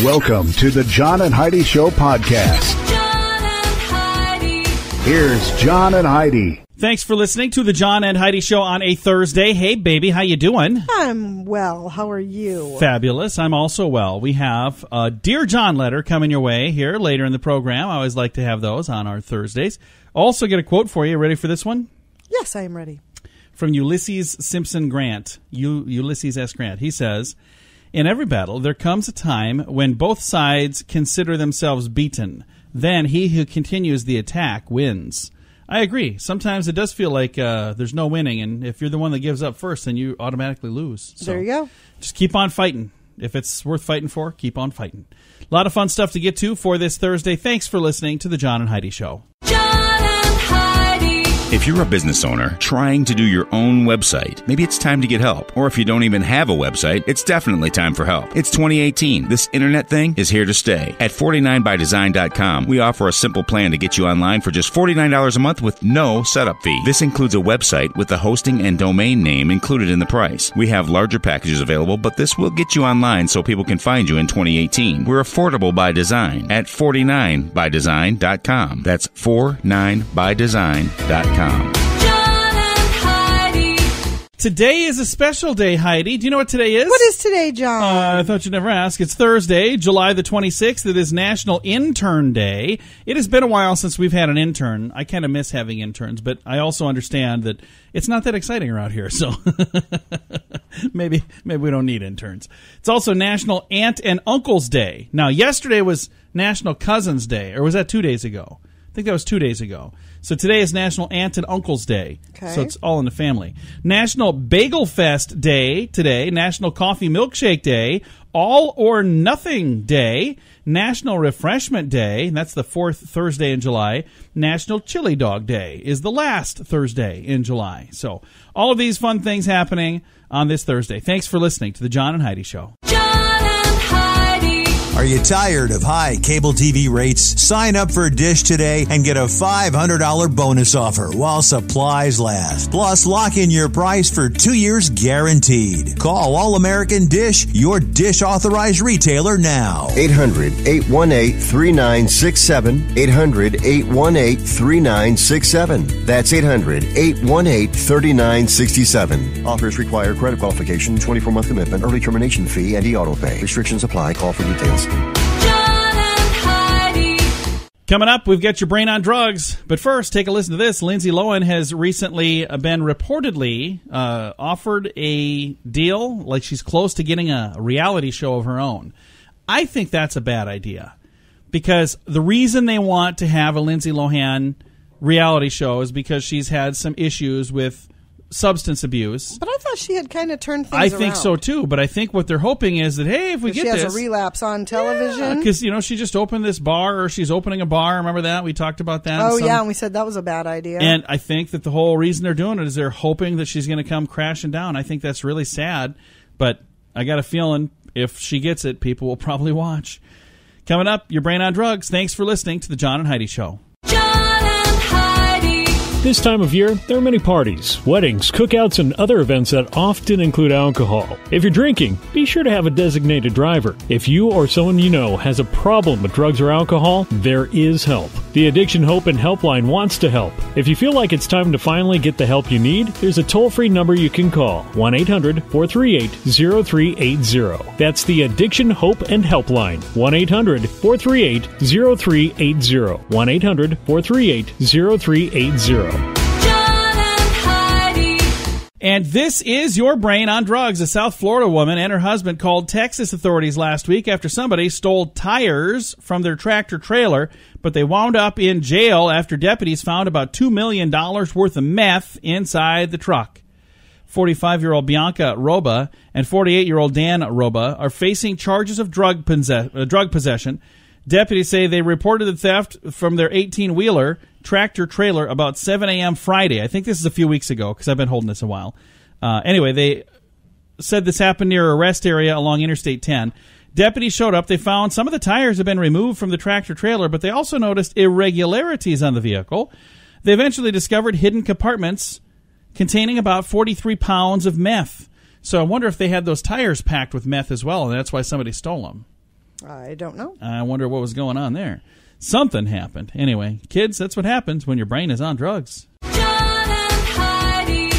Welcome to the John and Heidi Show podcast. John and Heidi. Here's John and Heidi. Thanks for listening to the John and Heidi Show on a Thursday. Hey, baby, how you doing? I'm well. How are you? Fabulous. I'm also well. We have a Dear John letter coming your way here later in the program. I always like to have those on our Thursdays. Also get a quote for you. Ready for this one? Yes, I am ready. From Ulysses Simpson Grant. Ulysses S. Grant. He says, "In every battle, there comes a time when both sides consider themselves beaten. Then he who continues the attack wins." I agree. Sometimes it does feel like there's no winning, and if you're the one that gives up first, then you automatically lose. So there you go. Just keep on fighting. If it's worth fighting for, keep on fighting. A lot of fun stuff to get to for this Thursday. Thanks for listening to the John and Heidi Show. John and Heidi. If you're a business owner trying to do your own website, maybe it's time to get help. Or if you don't even have a website, it's definitely time for help. It's 2018. This internet thing is here to stay. At 49bydesign.com, we offer a simple plan to get you online for just $49 a month with no setup fee. This includes a website with the hosting and domain name included in the price. We have larger packages available, but this will get you online so people can find you in 2018. We're affordable by design at 49bydesign.com. That's 49bydesign.com. John and Heidi. Today is a special day, Heidi. Do you know what today is? What is today, John? I thought you'd never ask. It's Thursday, July the 26th. It is National Intern Day. It has been a while since we've had an intern. I kind of miss having interns, but I also understand that it's not that exciting around here, so maybe we don't need interns. It's also National Aunt and Uncle's Day. Now, yesterday was National Cousins Day, or was that 2 days ago? I think that was 2 days ago. So today is National Aunt and Uncle's Day. Okay. So it's all in the family. National Bagel Fest Day today. National Coffee Milkshake Day. All or Nothing Day. National Refreshment Day. And that's the fourth Thursday in July. National Chili Dog Day is the last Thursday in July. So all of these fun things happening on this Thursday. Thanks for listening to the John and Heidi Show. John and Heidi. Are you tired of high cable TV rates? Sign up for Dish today and get a $500 bonus offer while supplies last. Plus, lock in your price for 2 years guaranteed. Call All-American Dish, your Dish authorized retailer now. 800-818-3967. 800-818-3967. That's 800-818-3967. Offers require credit qualification, 24-month commitment, early termination fee, and e-auto pay. Restrictions apply. Call for details. John and Heidi. Coming up, we've got your brain on drugs. But first, take a listen to this. Lindsay Lohan has recently been reportedly offered a deal, like she's close to getting a reality show of her own. I think that's a bad idea. Because the reason they want to have a Lindsay Lohan reality show is because she's had some issues with substance abuse. But I thought she had kind of turned things I around. think so too, but I think what they're hoping is that, hey, if we get she this, has a relapse on television. because she just opened this bar, or she's opening a bar. Remember that? We talked about that. Oh, yeah, and we said that was a bad idea. And I think that the whole reason they're doing it is they're hoping that she's going to come crashing down. I think that's really sad, but I got a feeling if she gets it, people will probably watch. Coming up, your brain on drugs. Thanks for listening to the John and Heidi Show. John and Heidi. This time of year, there are many parties, weddings, cookouts, and other events that often include alcohol. If you're drinking, be sure to have a designated driver. If you or someone you know has a problem with drugs or alcohol, there is help. The Addiction Hope and Helpline wants to help. If you feel like it's time to finally get the help you need, there's a toll-free number you can call, 1-800-438-0380. That's the Addiction Hope and Helpline, 1-800-438-0380, 1-800-438-0380. And this is your brain on drugs. A South Florida woman and her husband called Texas authorities last week after somebody stole tires from their tractor trailer, but they wound up in jail after deputies found about $2 million worth of meth inside the truck. 45-year-old Bianca Roba and 48-year-old Dan Roba are facing charges of drug possession. Deputies say they reported the theft from their 18-wheeler tractor trailer about 7 a.m. Friday. I think this is a few weeks ago because I've been holding this a while. Anyway, they said this happened near a rest area along Interstate 10. Deputies showed up. They found some of the tires had been removed from the tractor trailer, but they also noticed irregularities on the vehicle. They eventually discovered hidden compartments containing about 43 pounds of meth. So I wonder if they had those tires packed with meth as well, and that's why somebody stole them. I don't know. I wonder what was going on there. Something happened. Anyway, kids, that's what happens when your brain is on drugs. John and Heidi.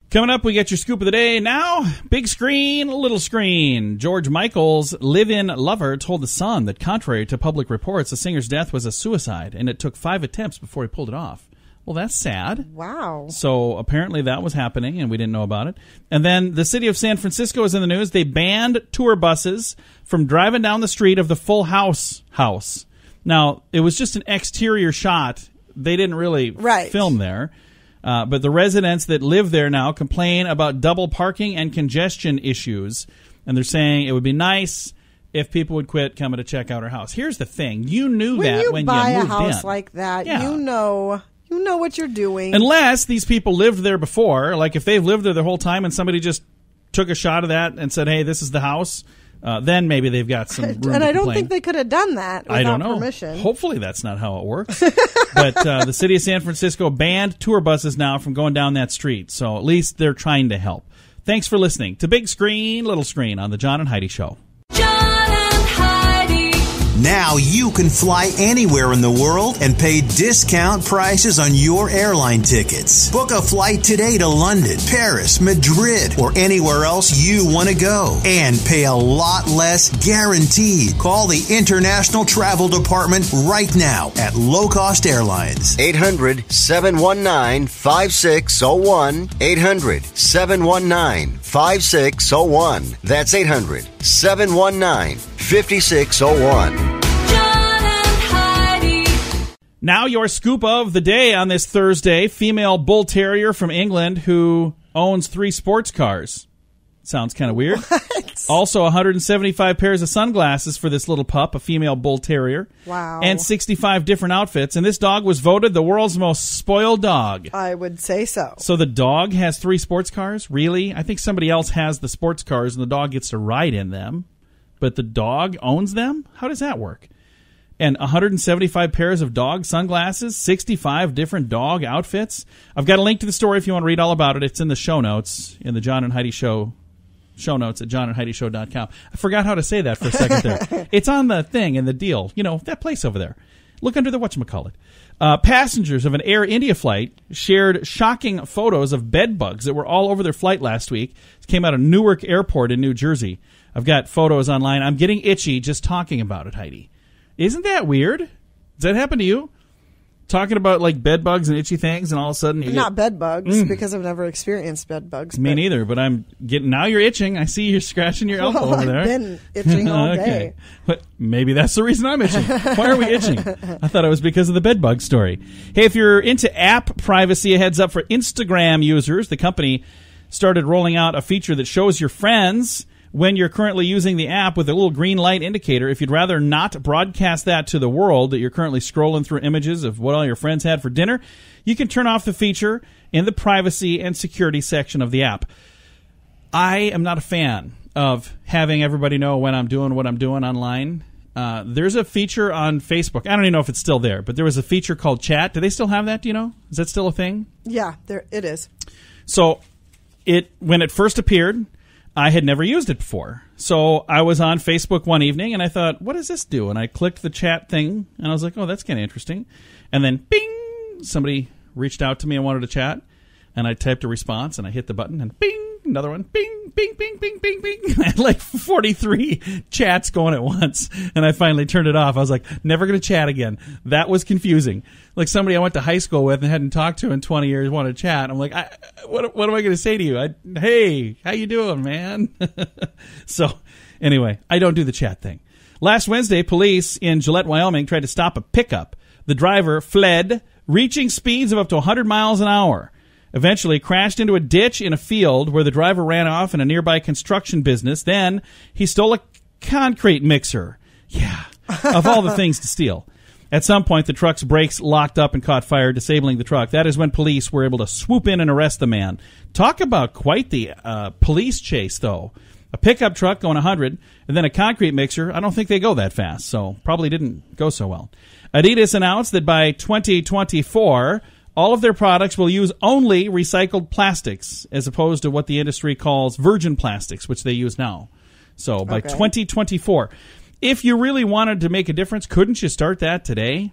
Coming up, we get your scoop of the day. Now, big screen, little screen. George Michael's live-in lover told The Sun that contrary to public reports, the singer's death was a suicide, and it took 5 attempts before he pulled it off. Well, that's sad. Wow. So apparently that was happening, and we didn't know about it. And then the city of San Francisco is in the news. They banned tour buses from driving down the street of the Full House house. Now, it was just an exterior shot. They didn't really film there. But the residents that live there now complain about double parking and congestion issues. And they're saying it would be nice if people would quit coming to check out our house. Here's the thing. You knew that when you moved in. When you buy a house like that, you know what you're doing. Unless these people lived there before. Like if they've lived there the whole time and somebody just took a shot of that and said, hey, this is the house, then maybe they've got some room and I to don't complain. think they could have done that without I don't know. permission. Hopefully that's not how it works. But the city of San Francisco banned tour buses now from going down that street. So at least they're trying to help. Thanks for listening to Big Screen, Little Screen on the John and Heidi Show. John and Heidi. Now you can fly anywhere in the world and pay discount prices on your airline tickets. Book a flight today to London, Paris, Madrid, or anywhere else you want to go. And pay a lot less guaranteed. Call the International Travel Department right now at Low Cost Airlines. 800-719-5601. 800-719-5601. That's 800-719-5601. Now your scoop of the day on this Thursday. Female bull terrier from England who owns 3 sports cars. Sounds kind of weird. What? Also 175 pairs of sunglasses for this little pup, a female bull terrier. Wow. And 65 different outfits. And this dog was voted the world's most spoiled dog. I would say so. So the dog has 3 sports cars? Really? I think somebody else has the sports cars and the dog gets to ride in them. But the dog owns them? How does that work? And 175 pairs of dog sunglasses, 65 different dog outfits. I've got a link to the story if you want to read all about it. It's in the show notes, in the John and Heidi Show notes at johnandheidishow.com. I forgot how to say that for a second there. It's on the thing in the deal. You know, that place over there. Look under the whatchamacallit. Passengers of an Air India flight shared shocking photos of bed bugs that were all over their flight last week. It came out of Newark Airport in New Jersey. I've got photos online. I'm getting itchy just talking about it, Heidi. Isn't that weird? Does that happen to you? Talking about like bed bugs and itchy things, and all of a sudden you Not bed bugs, because I've never experienced bed bugs. Me neither, but I'm getting... Now you're itching. I see you're scratching your elbow over there. I've been itching all Okay. day. But maybe that's the reason I'm itching. Why are we itching? I thought it was because of the bed bug story. Hey, if you're into app privacy, a heads up for Instagram users. The company started rolling out a feature that shows your friends when you're currently using the app with a little green light indicator. If you'd rather not broadcast that to the world, that you're currently scrolling through images of what all your friends had for dinner, you can turn off the feature in the privacy and security section of the app. I am not a fan of having everybody know when I'm doing what I'm doing online. There's a feature on Facebook. I don't even know if it's still there, but there was a feature called Chat. Do they still have that? Do you know? Is that still a thing? Yeah, there it is. So when it first appeared, I had never used it before. So I was on Facebook one evening, and I thought, what does this do? And I clicked the chat thing, and I was like, oh, that's kind of interesting. And then, bing, somebody reached out to me and wanted to chat. And I typed a response, and I hit the button, and bing, another one, bing, bing, bing, bing, bing, bing. I had like 43 chats going at once, and I finally turned it off. I was like, never going to chat again. That was confusing. Like somebody I went to high school with and hadn't talked to in 20 years wanted to chat. I'm like, what am I going to say to you? Hey, how you doing, man? So anyway, I don't do the chat thing. Last Wednesday, police in Gillette, Wyoming tried to stop a pickup. The driver fled, reaching speeds of up to 100 miles an hour. Eventually crashed into a ditch in a field where the driver ran off in a nearby construction business. Then he stole a concrete mixer. Yeah, of all the things to steal. At some point, the truck's brakes locked up and caught fire, disabling the truck. That is when police were able to swoop in and arrest the man. Talk about quite the police chase, though. A pickup truck going 100, and then a concrete mixer. I don't think they go that fast, so probably didn't go so well. Adidas announced that by 2024... all of their products will use only recycled plastics, as opposed to what the industry calls virgin plastics, which they use now. So by 2024. If you really wanted to make a difference, couldn't you start that today?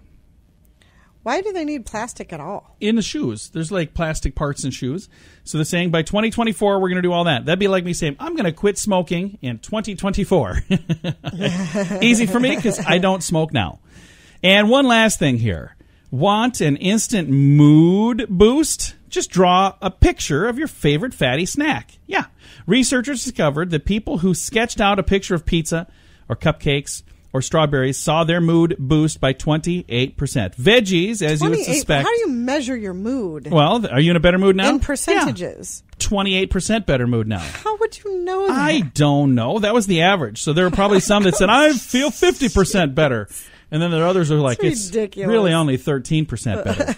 Why do they need plastic at all? In the shoes. There's like plastic parts in shoes. So they're saying by 2024, we're going to do all that. That'd be like me saying, I'm going to quit smoking in 2024. Easy for me because I don't smoke now. And one last thing here. Want an instant mood boost? Just draw a picture of your favorite fatty snack. Yeah. Researchers discovered that people who sketched out a picture of pizza or cupcakes or strawberries saw their mood boost by 28%. Veggies, as you would suspect. How do you measure your mood? Well, are you in a better mood now? In percentages. Yeah. 28% better mood now. How would you know that? I don't know. That was the average. So there were probably some that said, I feel 50% better. And then there are others who are like, it's really only 13% better.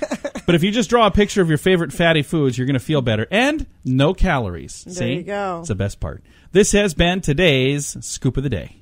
But if you just draw a picture of your favorite fatty foods, you're going to feel better. And no calories. There you go. It's the best part. This has been today's Scoop of the Day.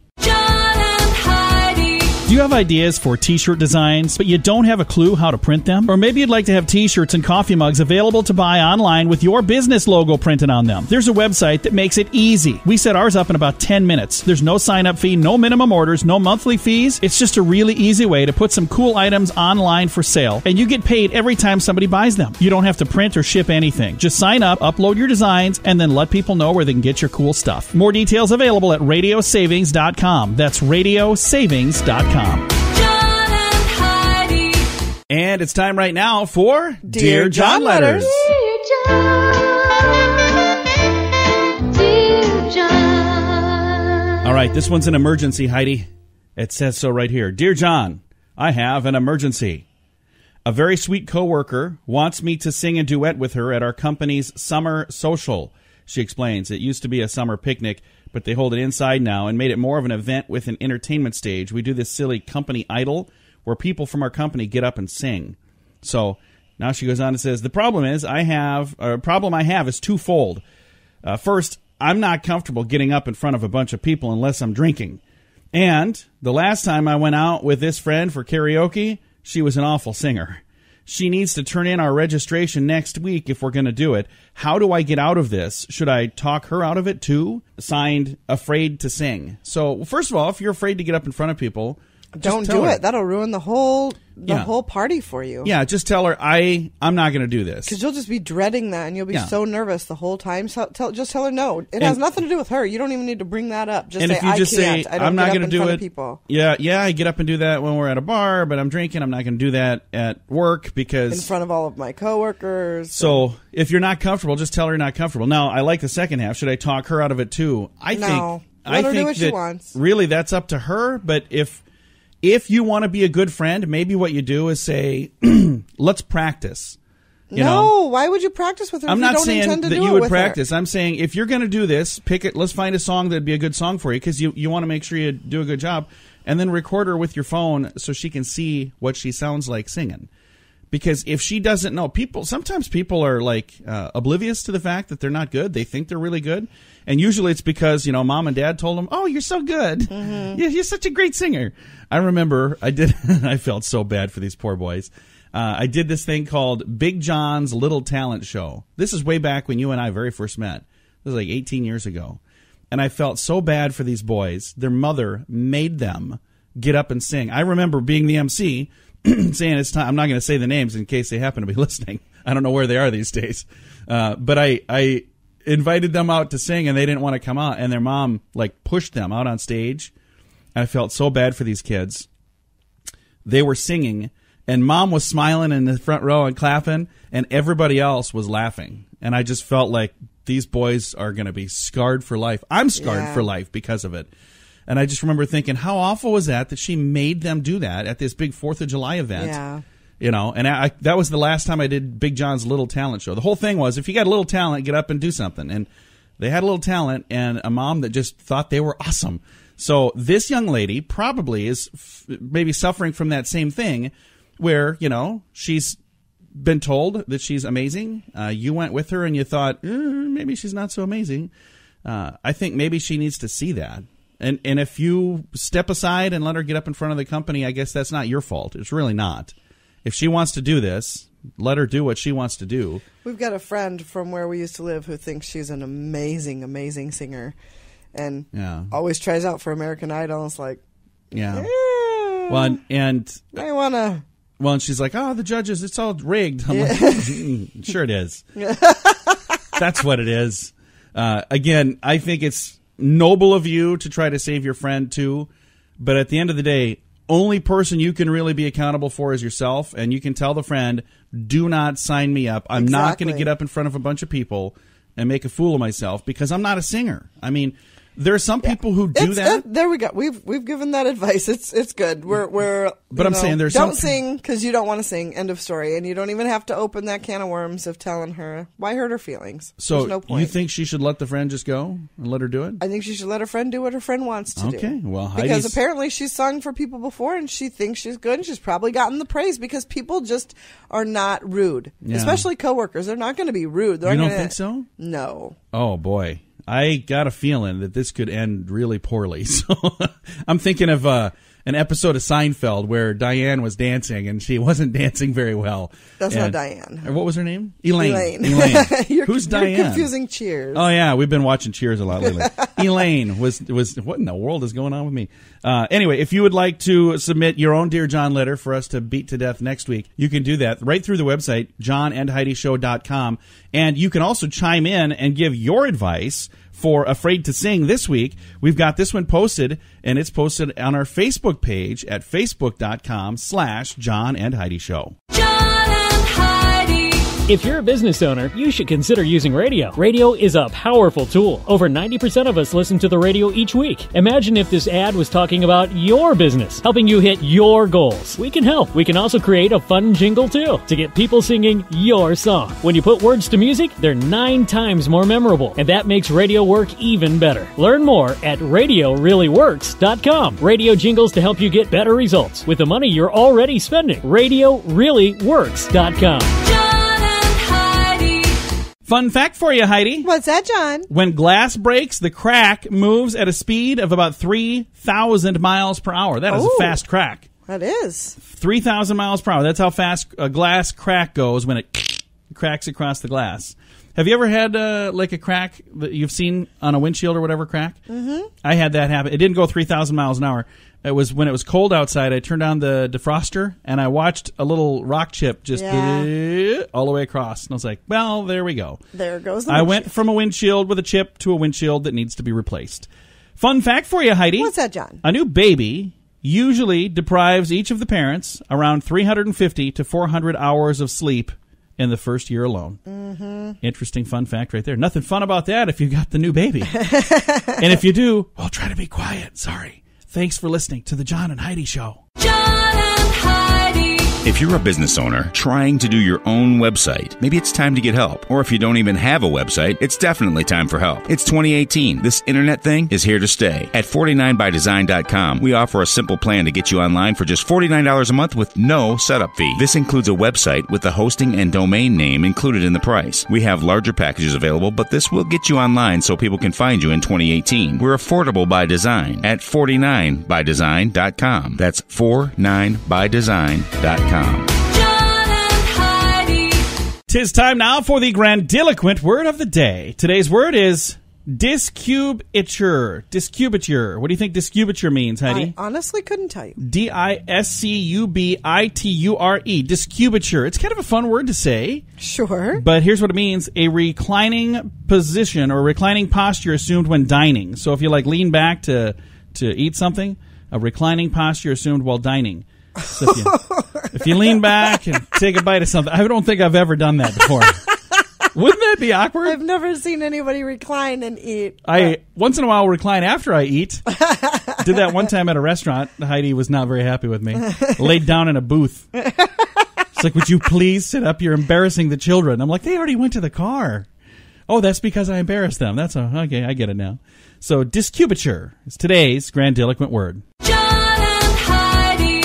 Do you have ideas for t-shirt designs, but you don't have a clue how to print them? Or maybe you'd like to have t-shirts and coffee mugs available to buy online with your business logo printed on them. There's a website that makes it easy. We set ours up in about 10 minutes. There's no sign-up fee, no minimum orders, no monthly fees. It's just a really easy way to put some cool items online for sale, and you get paid every time somebody buys them. You don't have to print or ship anything. Just sign up, upload your designs, and then let people know where they can get your cool stuff. More details available at radiosavings.com. That's radiosavings.com. John and Heidi. And it's time right now for Dear John Letters. Dear John. Dear John. All right, this one's an emergency, Heidi. It says so right here. Dear John, I have an emergency. A very sweet coworker wants me to sing a duet with her at our company's summer social. She explains, it used to be a summer picnic, but they hold it inside now and made it more of an event with an entertainment stage. We do this silly company idol where people from our company get up and sing. So now she goes on and says, the problem I have is twofold. First, I'm not comfortable getting up in front of a bunch of people unless I'm drinking. And the last time I went out with this friend for karaoke, she was an awful singer. She needs to turn in our registration next week if we're going to do it. How do I get out of this? Should I talk her out of it too? Signed, Afraid to Sing. So, first of all, if you're afraid to get up in front of people, don't do it. That'll ruin the whole party for you. Yeah, just tell her, I'm not going to do this. Because you'll just be dreading that, and you'll be so nervous the whole time. So just tell her no. It has nothing to do with her. You don't even need to bring that up. Just say, I can't. I don't I'm not get going up to in do front it. of people. Yeah, I get up and do that when we're at a bar, but I'm drinking. I'm not going to do that at work because... in front of all of my coworkers. So if you're not comfortable, just tell her you're not comfortable. Now, I like the second half. Should I talk her out of it too? Let her do what she wants. Really, that's up to her, but if you want to be a good friend, maybe what you do is say, let's practice. You know? Why would you practice with her I'm if not you don't saying intend to that do you it would with practice. her? I'm saying if you're going to do this, pick it. Let's find a song that'd be a good song for you because you want to make sure you do a good job. And then record her with your phone so she can see what she sounds like singing. Because if she doesn't know, sometimes people are like oblivious to the fact that they're not good. They think they're really good. And usually it's because, mom and dad told them, oh, you're so good. Mm-hmm. You're such a great singer. I remember I felt so bad for these poor boys. I did this thing called Big John's Little Talent Show. This is way back when you and I very first met. This was like 18 years ago. And I felt so bad for these boys. Their mother made them get up and sing. I remember being the MC saying it's time. I'm not going to say the names in case they happen to be listening. I don't know where they are these days. But I invited them out to sing, and they didn't want to come out. And their mom pushed them out on stage. I felt so bad for these kids. They were singing, and mom was smiling in the front row and clapping, and everybody else was laughing. And I just felt like these boys are going to be scarred for life. I'm scarred for life because of it. And I just remember thinking, how awful was that she made them do that at this big 4th of July event? Yeah. And that was the last time I did Big John's Little Talent Show. The whole thing was, if you got a little talent, get up and do something. And they had a little talent and a mom that just thought they were awesome. So this young lady probably is maybe suffering from that same thing where, she's been told that she's amazing. You went with her and you thought, maybe she's not so amazing. I think maybe she needs to see that. And if you step aside and let her get up in front of the company, I guess that's not your fault. It's really not. If she wants to do this, let her do what she wants to do. We've got a friend from where we used to live who thinks she's an amazing, amazing singer. and always tries out for American Idol. It's like, well, and I want to. Well, and she's like, oh, the judges, it's all rigged. I'm like, sure it is. That's what it is. Again, I think it's noble of you to try to save your friend, too. But at the end of the day, only person you can really be accountable for is yourself. And you can tell the friend, do not sign me up. I'm not going to get up in front of a bunch of people and make a fool of myself because I'm not a singer. I mean, there are some people who do that. There we go. We've given that advice. It's good. But I'm saying there's don't sing because you don't want to sing. End of story. And you don't even have to open that can of worms of telling her why hurt her feelings. So there's no point. You think she should let the friend just go and let her do it? I think she should let her friend do what her friend wants to do. Okay. Well, because apparently she's sung for people before and she thinks she's good and she's probably gotten the praise because people just are not rude, especially coworkers. They're not going to be rude. You don't think so? No. Oh boy. I got a feeling that this could end really poorly. So I'm thinking of an episode of Seinfeld where Diane was dancing and she wasn't dancing very well. Not Diane. What was her name? Elaine. Who's Diane? You're confusing Cheers. Oh yeah, we've been watching Cheers a lot lately. Elaine was what in the world is going on with me? Anyway, if you would like to submit your own Dear John letter for us to beat to death next week, you can do that right through the website, johnandheidishow.com. And you can also chime in and give your advice for Afraid to Sing this week. We've got this one posted, and it's posted on our Facebook page at facebook.com/John and Heidi Show. John and Heidi. If you're a business owner, you should consider using radio. Radio is a powerful tool. Over 90% of us listen to the radio each week. Imagine if this ad was talking about your business, helping you hit your goals. We can help. We can also create a fun jingle, too, to get people singing your song. When you put words to music, they're 9 times more memorable, and that makes radio work even better. Learn more at RadioReallyWorks.com. Radio jingles to help you get better results with the money you're already spending. RadioReallyWorks.com. Fun fact for you, Heidi. What's that, John? When glass breaks, the crack moves at a speed of about 3,000 miles per hour. That is a fast crack. That is. 3,000 miles per hour. That's how fast a glass crack goes when it cracks across the glass. Have you ever had like a crack that you've seen on a windshield or whatever crack? Mm-hmm. I had that happen. It didn't go 3,000 miles an hour. It was when it was cold outside. I turned on the defroster and I watched a little rock chip just all the way across. And I was like, well, there we go. There goes the I went from a windshield with a chip to a windshield that needs to be replaced. Fun fact for you, Heidi. What's that, John? A new baby usually deprives each of the parents around 350 to 400 hours of sleep in the first year alone. Mm-hmm. Interesting fun fact right there. Nothing fun about that if you got the new baby. And if you do, well, try to be quiet. Sorry. Thanks for listening to the John and Heidi Show. John and Heidi. If you're a business owner trying to do your own website, maybe it's time to get help. Or if you don't even have a website, it's definitely time for help. It's 2018. This internet thing is here to stay. At 49bydesign.com, we offer a simple plan to get you online for just $49 a month with no setup fee. This includes a website with the hosting and domain name included in the price. We have larger packages available, but this will get you online so people can find you in 2018. We're affordable by design at 49bydesign.com. That's 49bydesign.com. John and Heidi. 'Tis time now for the grandiloquent word of the day. Today's word is discubiture. Discubiture. What do you think discubiture means, Heidi? I honestly couldn't tell you. Discubiture. Discubiture. It's kind of a fun word to say. Sure. But here's what it means. A reclining position or reclining posture assumed when dining. So if you like lean back to eat something, a reclining posture assumed while dining. So if you lean back and take a bite of something, I don't think I've ever done that before. Wouldn't that be awkward? I've never seen anybody recline and eat. I once in a while recline after I eat. Did that one time at a restaurant. Heidi was not very happy with me. Laid down in a booth. It's like, would you please sit up? You're embarrassing the children. I'm like, they already went to the car. Oh, that's because I embarrassed them. That's okay. I get it now. So discubiture is today's grandiloquent word. John and Heidi.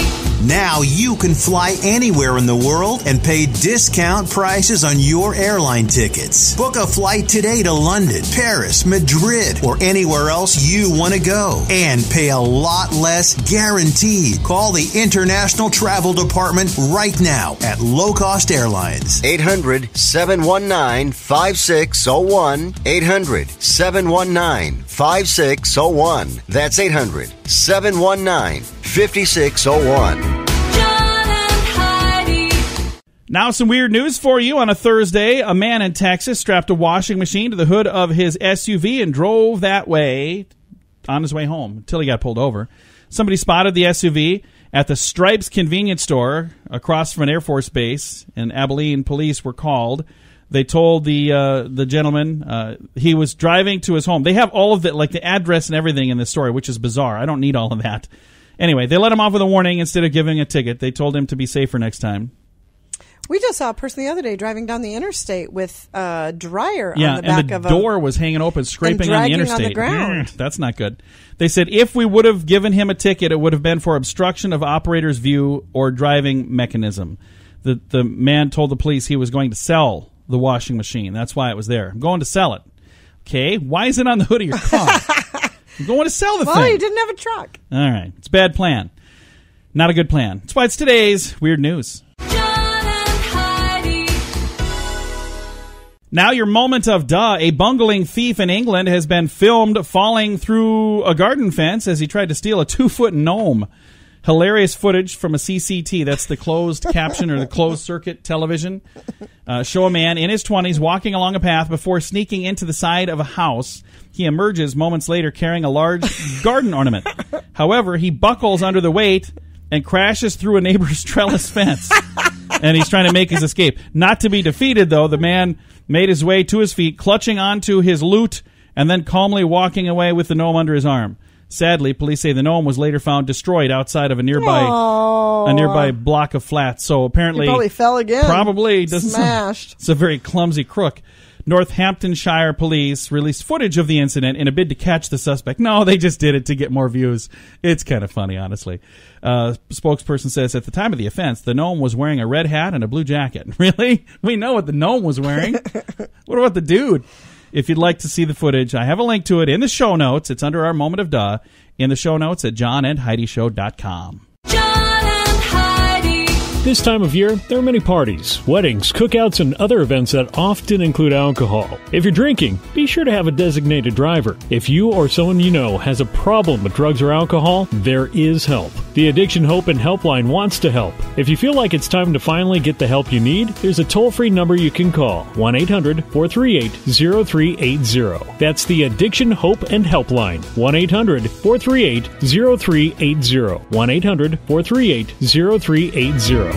Now you can fly anywhere in the world and pay discount prices on your airline tickets. Book a flight today to London, Paris, Madrid, or anywhere else you want to go. And pay a lot less guaranteed. Call the International Travel Department right now at Low Cost Airlines. 800-719-5601. 800-719-5601. That's 800-719-5601. John and Heidi. Now some weird news for you on a Thursday. A man in Texas strapped a washing machine to the hood of his SUV and drove that way on his way home until he got pulled over. Somebody spotted the SUV at the Stripes convenience store across from an Air Force base, and Abilene police were called. They told the gentleman he was driving to his home. They have all of the, like the address and everything in this story, which is bizarre. I don't need all of that. Anyway, they let him off with a warning instead of giving a ticket. They told him to be safer next time. We just saw a person the other day driving down the interstate with a dryer on the back and the of door was hanging open, scraping on the interstate. On the ground. That's not good. They said if we would have given him a ticket, it would have been for obstruction of operator's view or driving mechanism. The man told the police he was going to sell the washing machine. That's why it was there. I'm going to sell it. Okay, why is it on the hood of your car? I'm going to sell the thing. Well, he didn't have a truck. All right, it's a bad plan. Not a good plan. That's why it's today's Weird News. Now your moment of duh. A bungling thief in England has been filmed falling through a garden fence as he tried to steal a 2-foot gnome. Hilarious footage from a CCT, that's the closed caption or the closed circuit television, show a man in his 20s walking along a path before sneaking into the side of a house. He emerges moments later carrying a large garden ornament. However, he buckles under the weight and crashes through a neighbor's trellis fence. And he's trying to make his escape. Not to be defeated, though, the man made his way to his feet, clutching onto his loot, and then calmly walking away with the gnome under his arm. Sadly, police say the gnome was later found destroyed outside of a nearby block of flats. So apparently, he probably fell again. Probably smashed. It's a very clumsy crook. Northamptonshire police released footage of the incident in a bid to catch the suspect. No, they just did it to get more views. It's kind of funny, honestly. Spokesperson says at the time of the offense, the gnome was wearing a red hat and a blue jacket. Really? We know what the gnome was wearing. What about the dude? If you'd like to see the footage, I have a link to it in the show notes. It's under our moment of duh in the show notes at johnandheidishow.com. This time of year, there are many parties, weddings, cookouts, and other events that often include alcohol. If you're drinking, be sure to have a designated driver. If you or someone you know has a problem with drugs or alcohol, there is help. The Addiction Hope and Helpline wants to help. If you feel like it's time to finally get the help you need, there's a toll-free number you can call, 1-800-438-0380. That's the Addiction Hope and Helpline, 1-800-438-0380, 1-800-438-0380.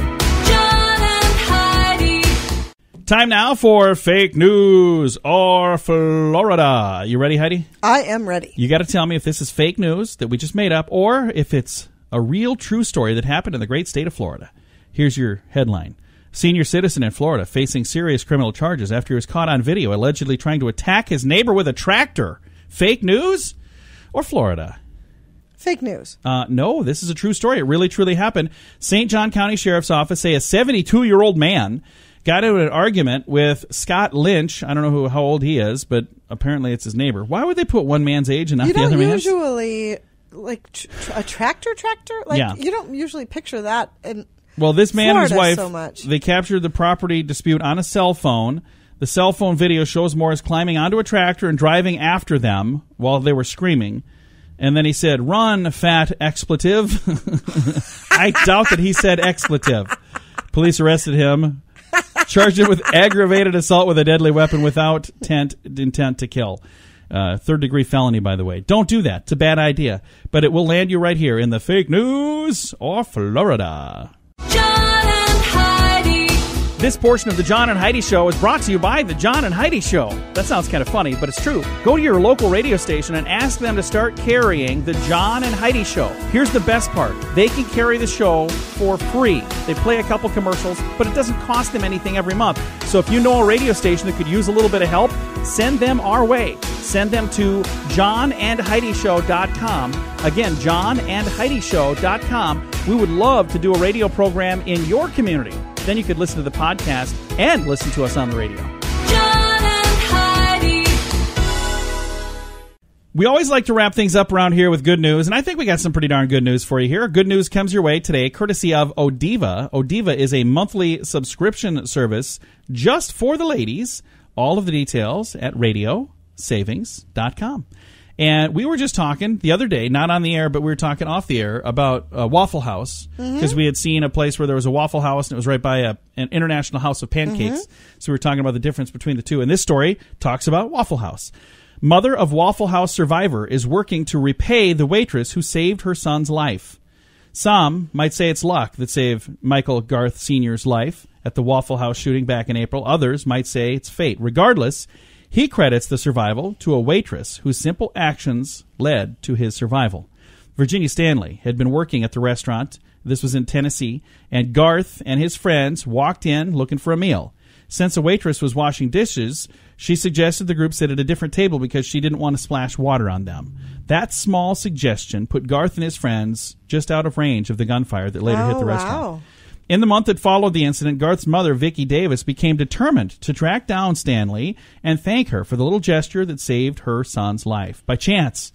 Time now for fake news or Florida. You ready, Heidi? I am ready. You got to tell me if this is fake news that we just made up or if it's a real true story that happened in the great state of Florida. Here's your headline. Senior citizen in Florida facing serious criminal charges after he was caught on video allegedly trying to attack his neighbor with a tractor. Fake news or Florida? Fake news. No, this is a true story. It really, truly happened. St. John County Sheriff's Office say a 72-year-old man got into an argument with Scott Lynch. I don't know how old he is, but apparently it's his neighbor. Why would they put one man's age and not the other man's? You don't usually, like, a tractor? Like, yeah. You don't usually picture that in Well, this man Florida and his wife, so much. They captured the property dispute on a cell phone. The cell phone video shows Morris climbing onto a tractor and driving after them while they were screaming. And then he said, "Run, fat expletive." I doubt that he said expletive. Police arrested him, charged him with aggravated assault with a deadly weapon without intent to kill. Third-degree felony, by the way. Don't do that. It's a bad idea. But it will land you right here in the fake news or Florida. John and Heidi. This portion of the John and Heidi Show is brought to you by the John and Heidi Show. That sounds kind of funny, but it's true. Go to your local radio station and ask them to start carrying the John and Heidi Show. Here's the best part. They can carry the show for free. They play a couple commercials, but it doesn't cost them anything every month. So if you know a radio station that could use a little bit of help, send them our way. Send them to johnandheidishow.com. Again, johnandheidishow.com. We would love to do a radio program in your community. Then you could listen to the podcast and listen to us on the radio. John and Heidi. We always like to wrap things up around here with good news, and I think we got some pretty darn good news for you here. Good news comes your way today courtesy of Odiva. Odiva is a monthly subscription service just for the ladies. All of the details at radiosavings.com. And we were just talking the other day, not on the air, but we were talking off the air about Waffle House, because we had seen a place where there was a Waffle House and it was right by an International House of Pancakes. So we were talking about the difference between the two. And this story talks about Waffle House. Mother of Waffle House survivor is working to repay the waitress who saved her son's life. Some might say it's luck that saved Michael Garth Sr.'s life at the Waffle House shooting back in April. Others might say it's fate. Regardless, he credits the survival to a waitress whose simple actions led to his survival. Virginia Stanley had been working at the restaurant. This was in Tennessee, and Garth and his friends walked in looking for a meal. Since a waitress was washing dishes, she suggested the group sit at a different table because she didn't want to splash water on them. That small suggestion put Garth and his friends just out of range of the gunfire that later hit the restaurant. Wow. In the month that followed the incident, Garth's mother, Vicki Davis, became determined to track down Stanley and thank her for the little gesture that saved her son's life. By chance,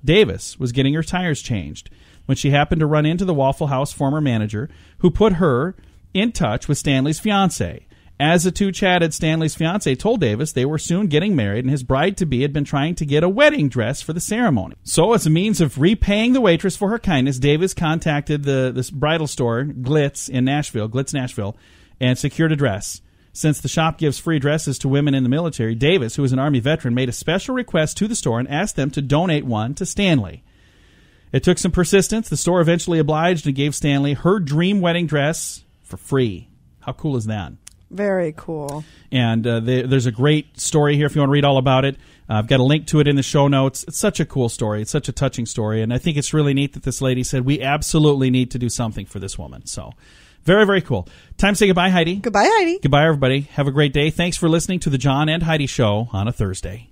Davis was getting her tires changed when she happened to run into the Waffle House former manager, who put her in touch with Stanley's fiancée. As the two chatted, Stanley's fiancée told Davis they were soon getting married, and his bride-to-be had been trying to get a wedding dress for the ceremony. So, as a means of repaying the waitress for her kindness, Davis contacted this bridal store, Glitz Nashville, and secured a dress. Since the shop gives free dresses to women in the military, Davis, who is an Army veteran, made a special request to the store and asked them to donate one to Stanley. It took some persistence. The store eventually obliged and gave Stanley her dream wedding dress for free. How cool is that? Very cool. And there's a great story here if you want to read all about it. I've got a link to it in the show notes. It's such a cool story. It's such a touching story. And I think it's really neat that this lady said, we absolutely need to do something for this woman. So very, very cool. Time to say goodbye, Heidi. Goodbye, Heidi. Goodbye, everybody. Have a great day. Thanks for listening to the John and Heidi Show on a Thursday.